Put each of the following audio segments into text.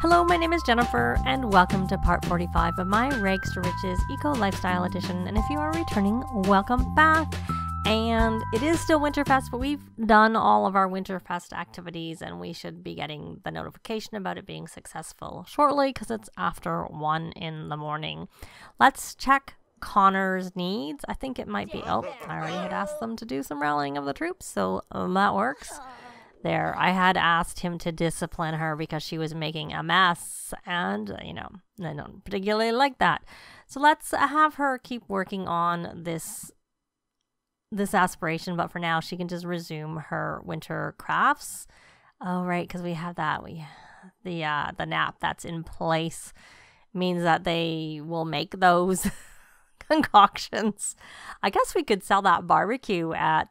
Hello, my name is Jennifer, and welcome to part 45 of my Rags to Riches Eco Lifestyle Edition. And if you are returning, welcome back. And it is still Winterfest, but we've done all of our Winterfest activities, and we should be getting the notification about it being successful shortly because it's after 1 in the morning. Let's check Connor's needs. I think it might be, I already had asked them to do some rallying of the troops, so that works. There, I had asked him to discipline her because she was making a mess, and I don't particularly like that. So let's have her keep working on this aspiration, but for now she can just resume her winter crafts. Oh right, because we have that, the nap that's in place means that they will make those concoctions. I guess we could sell that barbecue at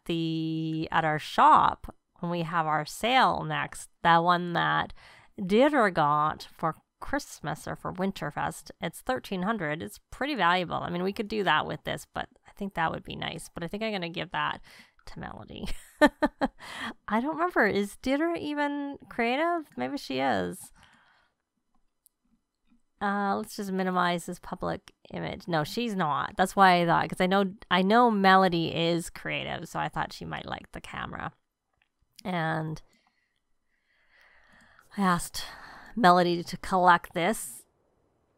our shop when we have our sale next. That one that Deidre got for Christmas or for Winterfest, it's $1,300. It's pretty valuable. I mean, we could do that with this, but I think that would be nice. But I think I'm going to give that to Melody. I don't remember. Is Deidre even creative? Maybe she is. Let's just minimize this public image. No, she's not. That's why I thought, because I know Melody is creative, so I thought she might like the camera. And I asked Melody to collect this,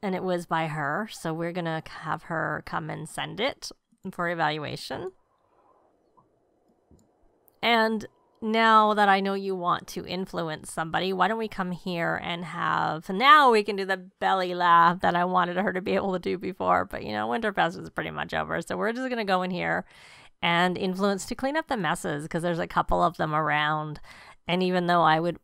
and it was by her, so we're gonna have her come and send it for evaluation. And now that I know you want to influence somebody, why don't we come here and now we can do the belly laugh that I wanted her to be able to do before, but Winterfest is pretty much over, so we're just gonna go in here and influence to clean up the messes, because there's a couple of them around. And even though I would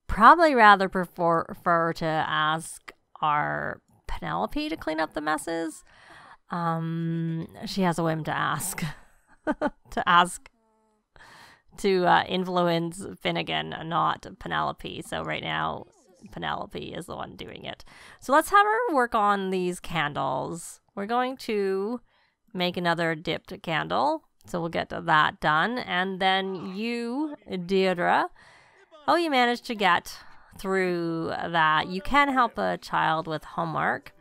probably rather prefer to ask our Penelope to clean up the messes, she has a whim to ask to influence Finnegan, not Penelope. So right now Penelope is the one doing it. So let's have her work on these candles. We're going to make another dipped candle, so we'll get to that done. And then you, Deidre, you managed to get through that. You can help a child with homework,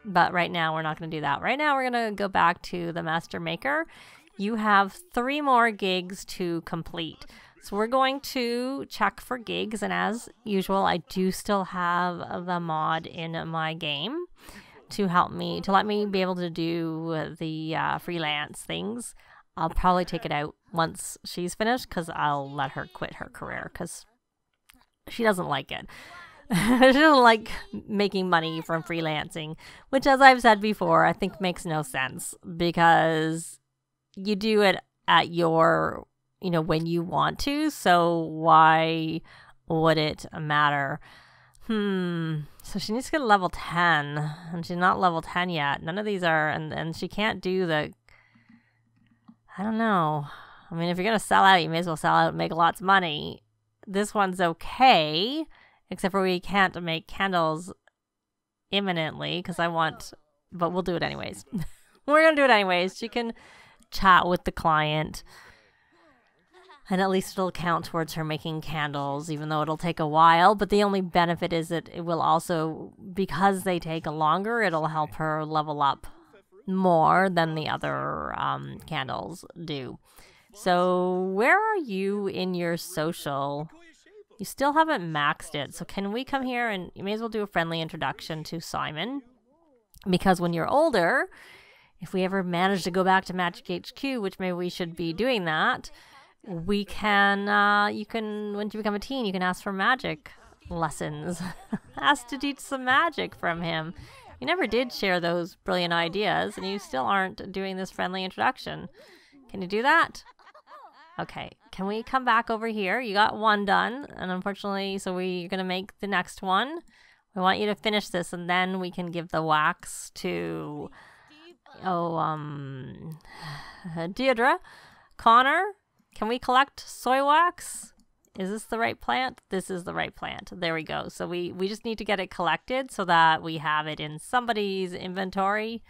but right now we're not going to do that. Right now we're going to go back to the Master Maker. You have 3 more gigs to complete. So we're going to check for gigs, and as usual, I do still have the mod in my game to let me be able to do the freelance things. I'll probably take it out once she's finished, because I'll let her quit her career, because she doesn't like it. She doesn't like making money from freelancing, which, as I've said before, I think makes no sense, because you do it at your, when you want to, so why would it matter? So she needs to get a level 10, and she's not level 10 yet. None of these are, and she can't do the, I don't know. I mean, if you're going to sell out, you may as well sell out and make lots of money. This one's okay, except for we can't make candles imminently, because but we'll do it anyways. We're going to do it anyways. She can chat with the client, and at least it'll count towards her making candles, even though it'll take a while. But the only benefit is that it will also, because they take longer, it'll help her level up more than the other candles do. So where are you in your social? You still haven't maxed it. So can we come here, and you may as well do a friendly introduction to Simon, because when you're older, if we ever manage to go back to Magic HQ, which maybe we should be doing that, we can, once you become a teen, you can ask for magic lessons. Ask to teach some magic from him. You never did share those brilliant ideas, and you still aren't doing this friendly introduction. Can you do that? Okay. Can we come back over here? You got 1 done, and unfortunately, so we're going to make the next one. We want you to finish this, and then we can give the wax to, Deidre. Connor, can we collect soy wax? Is this the right plant? This is the right plant. There we go. So we just need to get it collected so that we have it in somebody's inventory.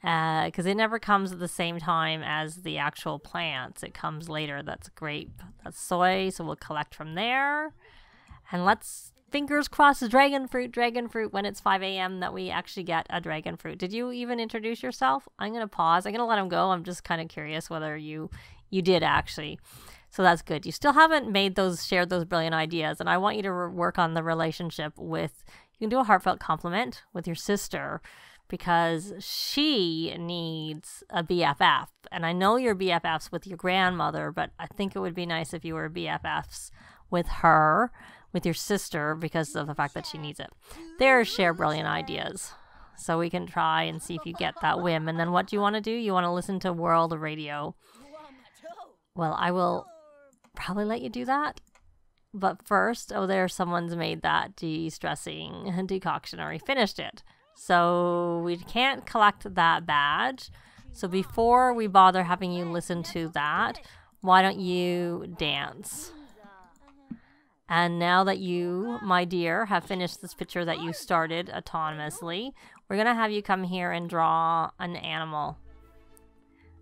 Because it never comes at the same time as the actual plants. It comes later. That's grape. That's soy. So we'll collect from there. And let's fingers crossed, dragon fruit, when it's 5 a.m. that we actually get a dragon fruit. Did you even introduce yourself? I'm going to pause. I'm going to let him go. I'm just kind of curious whether you did actually. So that's good. You still haven't shared those brilliant ideas. And I want you to work on the relationship with, you can do a heartfelt compliment with your sister because she needs a BFF. And I know you're BFFs with your grandmother, but I think it would be nice if you were BFFs with her, with your sister, because of the fact that she needs it. There, share brilliant ideas. So we can try and see if you get that whim. And then what do you want to do? You want to listen to world radio. Well, I will probably let you do that. But first, someone's made that de-stressing decoction, or he finished it. So we can't collect that badge. So before we bother having you listen to that, why don't you dance? And now that you, my dear, have finished this picture that you started autonomously, we're going to have you come here and draw an animal.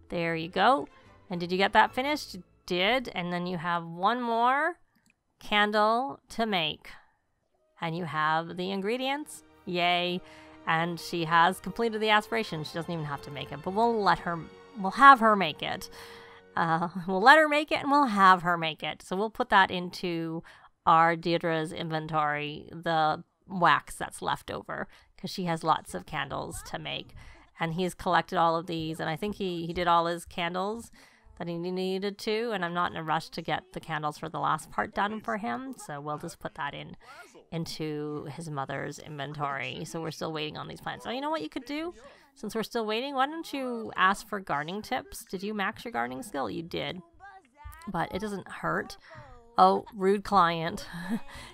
There you go. And did you get that finished? You did. And then you have one more candle to make. And you have the ingredients. Yay. And she has completed the aspiration. She doesn't even have to make it, but we'll have her make it. We'll let her make it and we'll have her make it. So we'll put that into our Deidre's inventory, the wax that's left over, because she has lots of candles to make. And he's collected all of these, and I think he did all his candles that he needed to, and I'm not in a rush to get the candles for the last part done for him, so we'll just put that into his mother's inventory. So we're still waiting on these plants. So you know what you could do? Since we're still waiting, why don't you ask for gardening tips? Did you max your gardening skill? You did. But it doesn't hurt. Oh, rude client.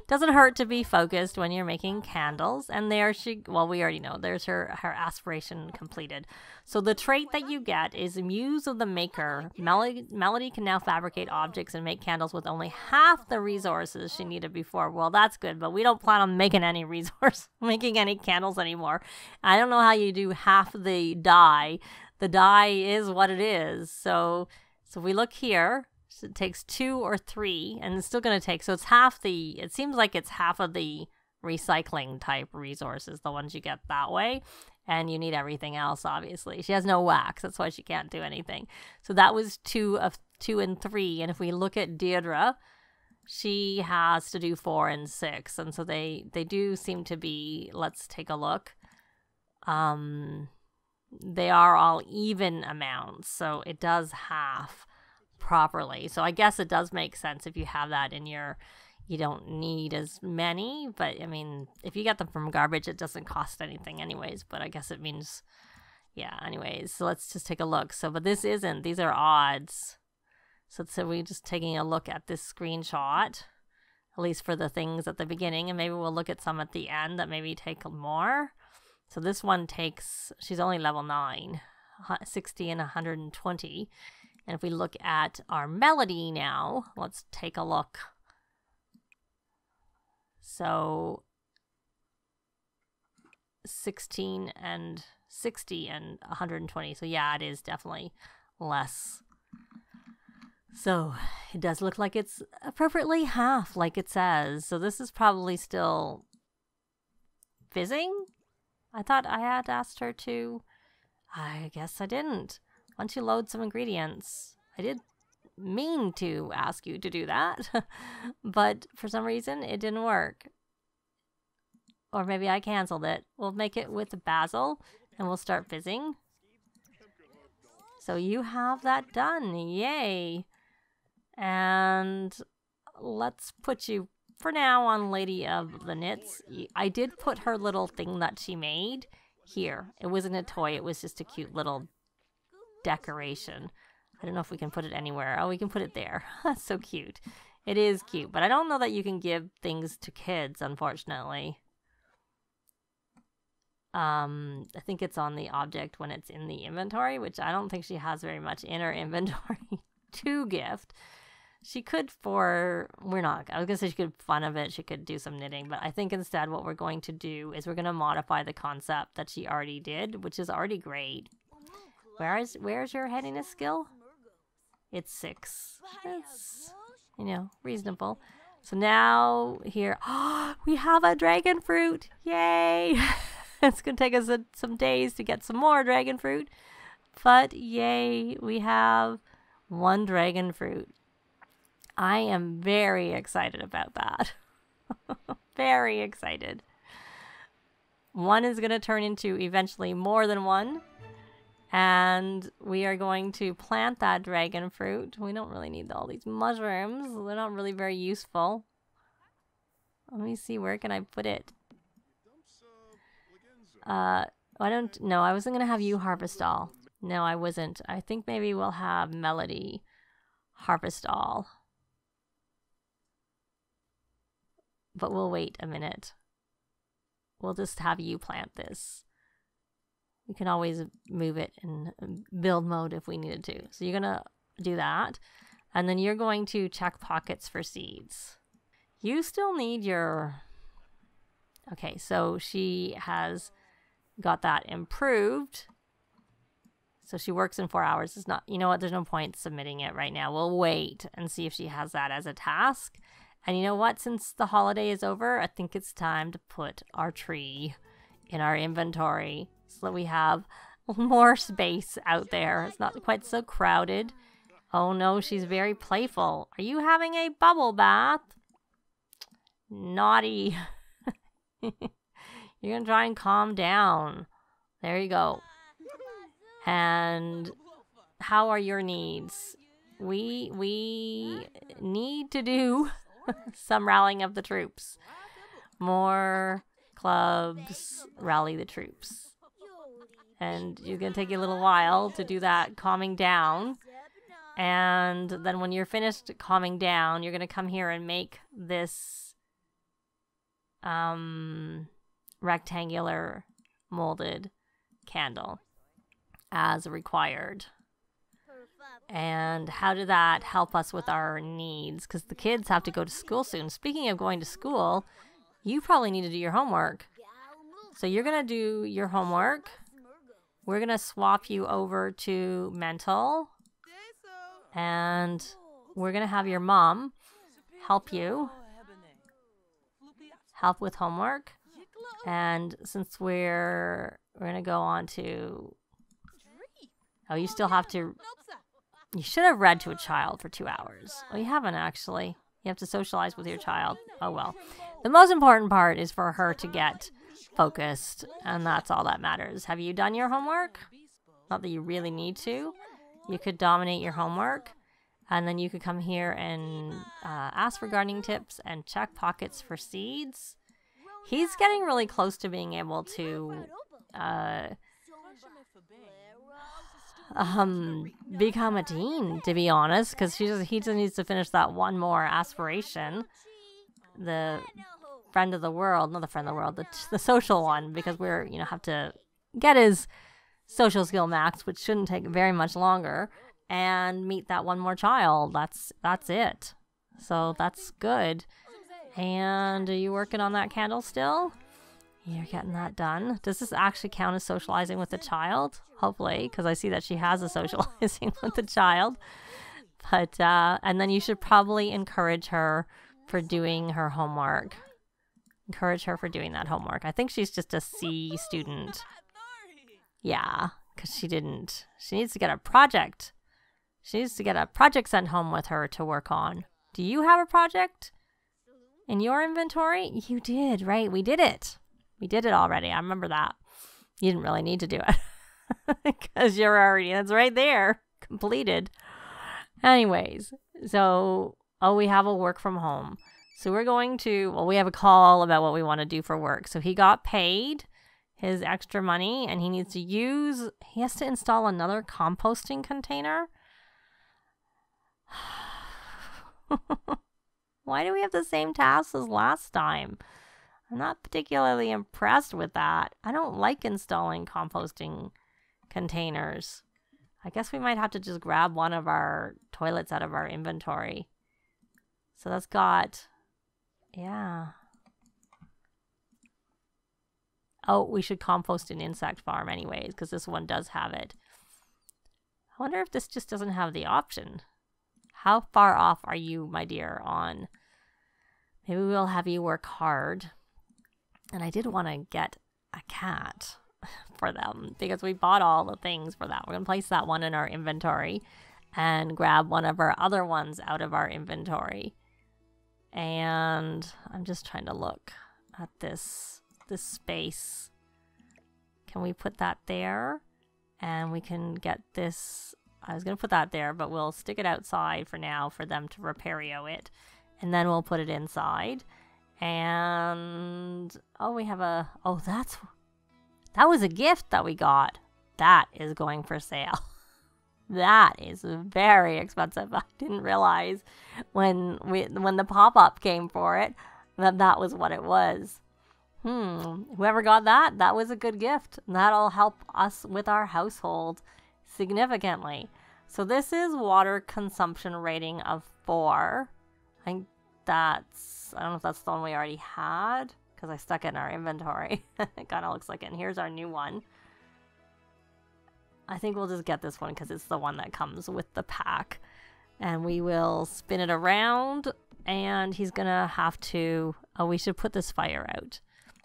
Doesn't hurt to be focused when you're making candles. And there she, well, we already know, there's her aspiration completed. So the trait that you get is Muse of the Maker. Melody can now fabricate objects and make candles with only half the resources she needed before. Well, that's good, but we don't plan on making any candles anymore. I don't know how you do half the dye. The dye is what it is. So we look here. So it takes 2 or 3, and it's still going to take, so it seems like it's half of the recycling type resources, the ones you get that way, and you need everything else, obviously. She has no wax, that's why she can't do anything. So that was 2 and 3, and if we look at Deidre, she has to do 4 and 6, and so they do seem to be, let's take a look. They are all even amounts, so it does half properly. So I guess it does make sense if you have that in your, you don't need as many, but I mean, if you get them from garbage, it doesn't cost anything anyways, but I guess it means, yeah, anyways. So let's just take a look. So, but this isn't, these are odds. So we're just taking a look at this screenshot, at least for the things at the beginning, and maybe we'll look at some at the end that maybe take more. So this one takes, she's only level 9, 60 and 120. And if we look at our melody now, let's take a look. So 16 and 60 and 120. So yeah, it is definitely less. So it does look like it's appropriately half, like it says. So this is probably still fizzing. I thought I had asked her to. I guess I didn't. Why don't you load some ingredients? I did mean to ask you to do that, but for some reason it didn't work. Or maybe I canceled it. We'll make it with basil and we'll start fizzing. So you have that done. Yay. And let's put you for now on Lady of the Knits. I did put her little thing that she made here. It wasn't a toy. It was just a cute little decoration. I don't know if we can put it anywhere. Oh, we can put it there. That's so cute. It is cute, but I don't know that you can give things to kids, unfortunately. I think it's on the object when it's in the inventory, which I don't think she has very much in her inventory to gift. She could I was going to say she could fun of it. She could do some knitting, but I think instead what we're going to do is we're going to modify the concept that she already did, which is already great. Where's your headiness skill? It's 6. It's, reasonable. So now here, we have a dragon fruit. Yay! It's going to take us some days to get some more dragon fruit. But yay, we have one dragon fruit. I am very excited about that. Very excited. One is going to turn into eventually more than one. And we are going to plant that dragon fruit. We don't really need all these mushrooms. They're not really very useful. Let me see, where can I put it? I wasn't going to have you harvest all. No, I wasn't. I think maybe we'll have Melody harvest all. But we'll wait a minute. We'll just have you plant this. We can always move it in build mode if we needed to. So you're going to do that. And then you're going to check pockets for seeds. You still need your... Okay, so she has got that improved. So she works in 4 hours. It's not... You know what? There's no point submitting it right now. We'll wait and see if she has that as a task. And you know what? Since the holiday is over, I think it's time to put our tree in our inventory so that we have more space out there. It's not quite so crowded. Oh no, she's very playful. Are you having a bubble bath? Naughty. You're gonna try and calm down. There you go. And how are your needs? We need to do some rallying of the troops. More clubs, rally the troops. And it's going to take you a little while to do that calming down. And then when you're finished calming down, you're going to come here and make this rectangular molded candle as required. And how did that help us with our needs? Because the kids have to go to school soon. Speaking of going to school, you probably need to do your homework. So you're going to do your homework. We're going to swap you over to mental. And we're going to have your mom help you. Help with homework. And since we're going to go on to... Oh, you still have to... You should have read to a child for 2 hours. Well, you haven't actually. You have to socialize with your child. Oh, well. The most important part is for her to get focused, and that's all that matters. Have you done your homework? Not that you really need to. You could dominate your homework, and then you could come here and ask for gardening tips and check pockets for seeds. He's getting really close to being able to become a teen, to be honest, because he just needs to finish that one more aspiration. The friend of the world, not the friend of the world, the social one, because we're, have to get his social skill max, which shouldn't take very much longer, and meet that one more child. That's it. So that's good. And are you working on that candle still? You're getting that done. Does this actually count as socializing with the child? Hopefully, because I see that she has a socializing with the child. But, and then you should probably encourage her for doing her homework. Encourage her for doing that homework. I think she's just a C student. Yeah, because she needs to get a project. She needs to get a project sent home with her to work on. Do you have a project in your inventory? You did, right? We did it. We did it already. I remember that. You didn't really need to do it because you're already, that's right there, completed. Anyways, so, we have a work from home. So we're going to, we have a call about what we want to do for work. So he got paid his extra money and he has to install another composting container. Why do we have the same tasks as last time? I'm not particularly impressed with that. I don't like installing composting containers. I guess we might have to just grab one of our toilets out of our inventory. So that's got, yeah. Oh, we should compost an insect farm anyways, because this one does have it. I wonder if this just doesn't have the option. How far off are you, my dear, on Maybe we'll have you work hard. And I did want to get a cat for them because we bought all the things for that. We're going to place that one in our inventory and grab one of our other ones out of our inventory. And I'm just trying to look at this space. Can we put that there? And we can get this. I was going to put that there, but we'll stick it outside for now for them to repario it. And then we'll put it inside. And oh, we have a, oh, that was a gift that we got. That is going for sale. That is very expensive. I didn't realize when the pop-up came for it that was what it was. Whoever got that was a good gift. That'll help us with our household significantly. So this is water consumption rating of 4. I don't know if that's the one we already had because I stuck it in our inventory. It kind of looks like it. And here's our new one. I think we'll just get this one because it's the one that comes with the pack. And we will spin it around and he's going to have to, oh, we should put this fire out.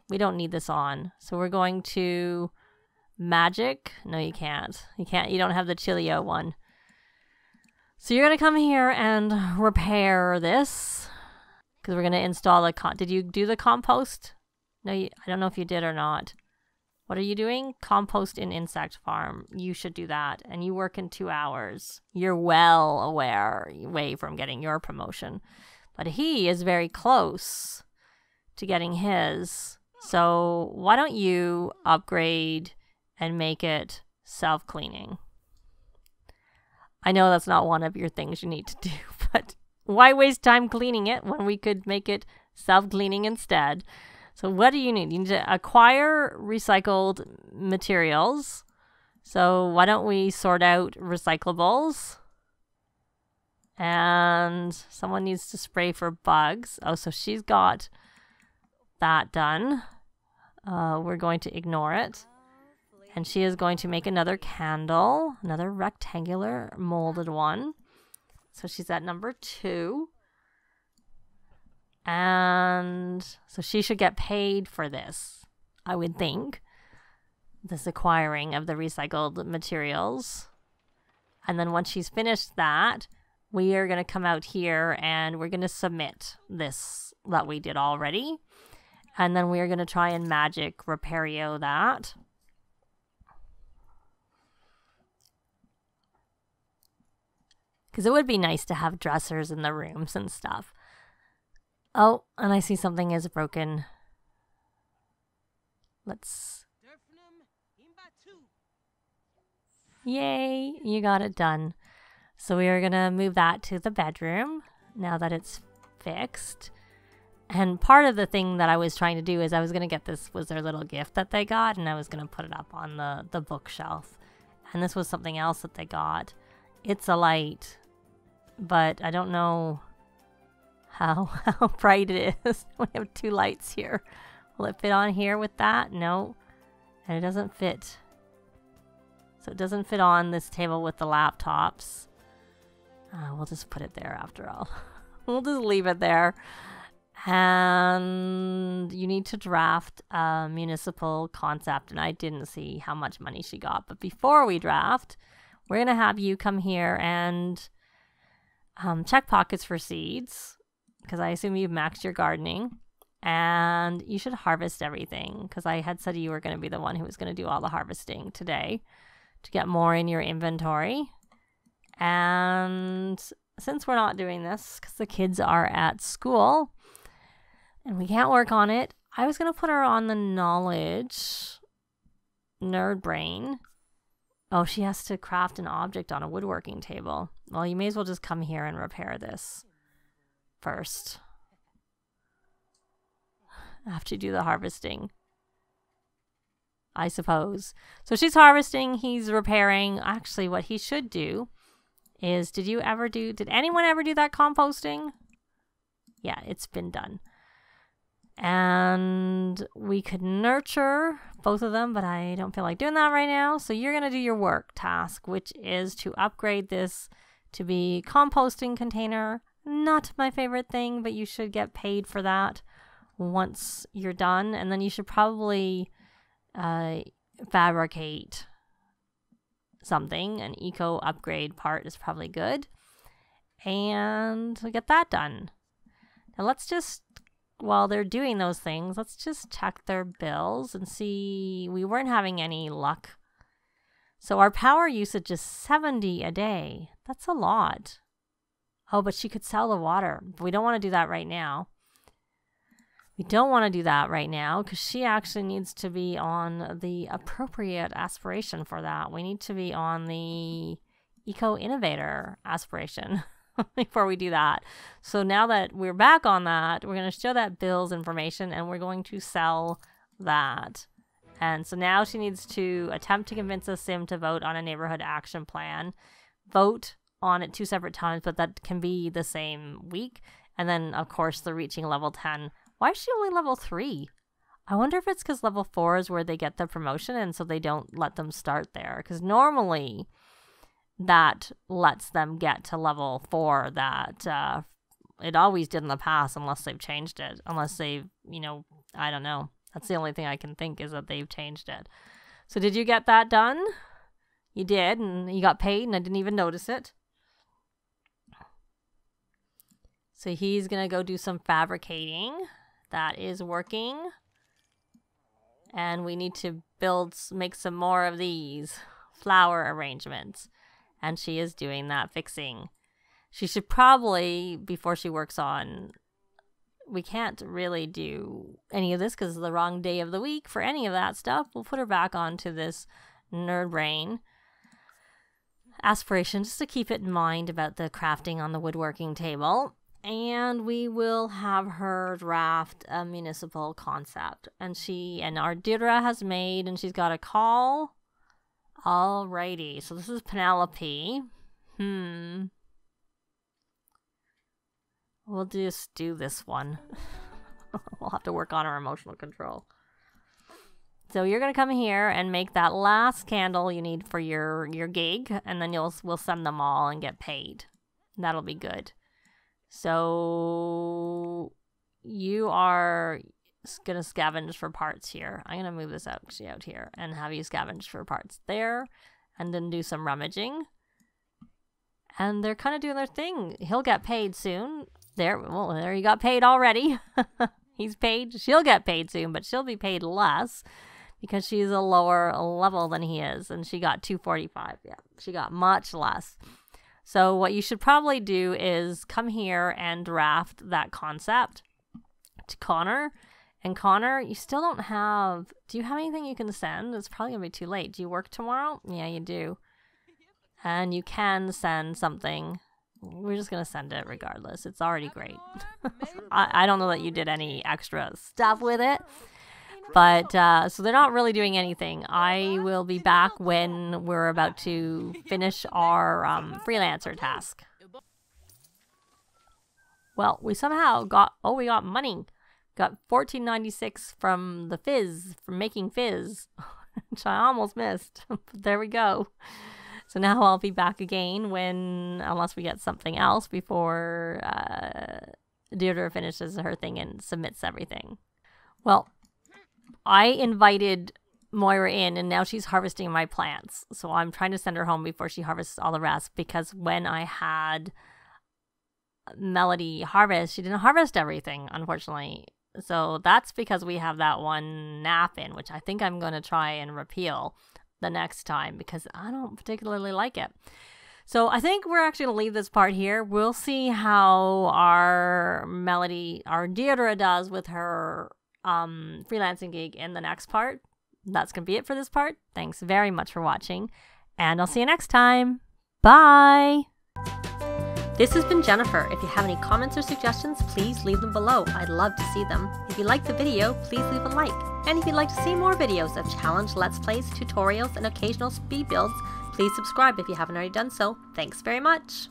We don't need this on. So we're going to magic. No, you can't. You don't have the Chilio one. So you're going to come here and repair this because we're going to install the, did you do the compost? No, I don't know if you did or not. What are you doing? Compost in insect farm. You should do that. And you work in 2 hours. You're well away from getting your promotion. But he is very close to getting his. So why don't you upgrade and make it self-cleaning? I know that's not one of your things you need to do, but why waste time cleaning it when we could make it self-cleaning instead? So what do you need? You need to acquire recycled materials. So why don't we sort out recyclables? And someone needs to spray for bugs. Oh, so she's got that done. We're going to ignore it. And she is going to make another candle, another rectangular molded one. So she's at number 2. And so she should get paid for this, I would think. This acquiring of the recycled materials. And then once she's finished that, we are going to come out here and we're going to submit this that we did already. And then we are going to try and magic repario that. Because it would be nice to have dressers in the rooms and stuff. Oh, and I see something is broken. Let's... Yay, you got it done. So we are going to move that to the bedroom now that it's fixed. And part of the thing that I was trying to do is I was going to get this, was their little gift that they got, and I was going to put it up on the bookshelf. And this was something else that they got. It's a light, but I don't know how bright it is. We have 2 lights here. Will it fit on here with that? No. And it doesn't fit. So it doesn't fit on this table with the laptops. We'll just put it there after all. We'll just leave it there. And you need to draft a municipal concept. And I didn't see how much money she got. But before we draft, we're going to have you come here and check pockets for seeds. Because I assume you've maxed your gardening. And you should harvest everything. Because I had said you were going to be the one who was going to do all the harvesting today. To get more in your inventory. And since we're not doing this, because the kids are at school, and we can't work on it, I was going to put her on the knowledge nerd brain. Oh, she has to craft an object on a woodworking table. Well, you may as well just come here and repair this first. After you do the harvesting, I suppose. So she's harvesting, he's repairing. Actually, what he should do is, did anyone ever do that composting? Yeah, it's been done. And we could nurture both of them, but I don't feel like doing that right now. So you're going to do your work task, which is to upgrade this to be composting container Not my favorite thing, but you should get paid for that once you're done. And then you should probably fabricate something. An eco upgrade part is probably good. And we get that done. Now let's just, while they're doing those things, let's just check their bills and see. We weren't having any luck. So our power usage is 70 a day. That's a lot. Oh, but she could sell the water. We don't want to do that right now. We don't want to do that right now because she actually needs to be on the appropriate aspiration for that. We need to be on the eco-innovator aspiration before we do that. So now that we're back on that, we're going to show that bills information and we're going to sell that. And so now she needs to attempt to convince a sim to vote on a neighborhood action plan. Vote on it 2 separate times, but that can be the same week. And then, of course, the reaching level 10. Why is she only level 3? I wonder if it's because level 4 is where they get the promotion, and so they don't let them start there. Because normally, that lets them get to level 4 that it always did in the past, unless they've changed it. Unless they've, you know, I don't know. That's the only thing I can think is that they've changed it. So did you get that done? You did, and you got paid, and I didn't even notice it. So he's going to go do some fabricating. That is working. And we need to make some more of these flower arrangements. And she is doing that fixing. She should probably, before she works on, we can't really do any of this because it's the wrong day of the week for any of that stuff. We'll put her back onto this nerd brain aspiration just to keep it in mind about the crafting on the woodworking table. And we will have her draft a municipal concept. And our Deidre has made, and she's got a call. Alrighty, so this is Penelope. We'll just do this one. We'll have to work on our emotional control. So you're going to come here and make that last candle you need for your gig. And then we'll send them all and get paid. That'll be good. So you are going to scavenge for parts here. I'm going to move this out here and have you scavenge for parts there and then do some rummaging. And they're kind of doing their thing. He'll get paid soon. There he got paid already. He's paid. She'll get paid soon, but she'll be paid less because she's a lower level than he is. And she got 245. Yeah, she got much less. So what you should probably do is come here and draft that concept to Connor. And Connor, you still don't have... Do you have anything you can send? It's probably going to be too late. Do you work tomorrow? Yeah, you do. And you can send something. We're just going to send it regardless. It's already great. I don't know that you did any extra stuff with it. But, so they're not really doing anything. I will be back when we're about to finish our freelancer task. Well, we somehow got money. Got $14.96 from the fizz, from making fizz, which I almost missed. But there we go. So now I'll be back again unless we get something else before Deidre finishes her thing and submits everything. Well, I invited Moira in, and now she's harvesting my plants. So I'm trying to send her home before she harvests all the rest, because when I had Melody harvest, she didn't harvest everything, unfortunately. So that's because we have that one nap in, which I think I'm going to try and repeal the next time because I don't particularly like it. So I think we're actually going to leave this part here. We'll see how our Deidre does with her freelancing gig in the next part. That's going to be it for this part. Thanks very much for watching, and I'll see you next time. Bye! This has been Jennifer. If you have any comments or suggestions, please leave them below. I'd love to see them. If you liked the video, please leave a like. And if you'd like to see more videos of challenge, let's plays, tutorials, and occasional speed builds, please subscribe if you haven't already done so. Thanks very much!